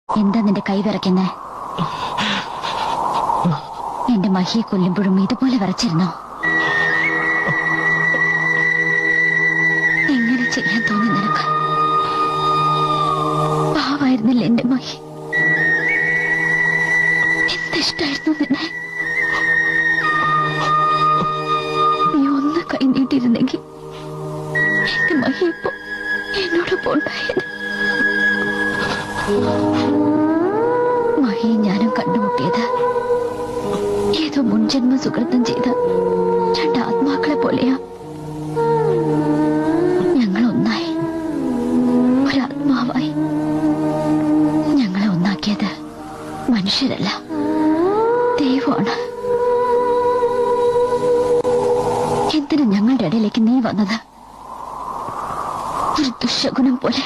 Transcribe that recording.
എന്താ നിന്റെ കൈ വിറയ്ക്കുന്നേ? എന്റെ മഹിയെ കൊല്ലുമ്പോഴും ഇതുപോലെ വിറച്ചിരുന്നോ? എങ്ങനെ ചെയ്യാൻ തോന്നി നിനക്ക്? പാവായിരുന്നില്ല എന്റെ മഹി. എന്തിഷ്ടായിരുന്നു നിന്നെ. നീ ഒന്ന് കൈ നീട്ടിയിരുന്നെങ്കിൽ എന്റെ മഹി ഇപ്പോ എന്നോടൊപ്പം ഉണ്ടായത്. മഹി ഞാനും കണ്ടുമുട്ടിയത് ഏതോ മുൻജന്മ സുഹൃത്തം ചെയ്ത രണ്ട് ആത്മാക്കളെ പോലെയാ. ഞങ്ങൾ ഒന്നായി, ഒരാത്മാവായി. ഞങ്ങളെ ഒന്നാക്കിയത് മനുഷ്യരല്ല, ദൈവമാണ്. എന്തിനു ഞങ്ങളുടെ ഇടയിലേക്ക് നീ വന്നത്? ഒരു ദുശകുനം പോലെ.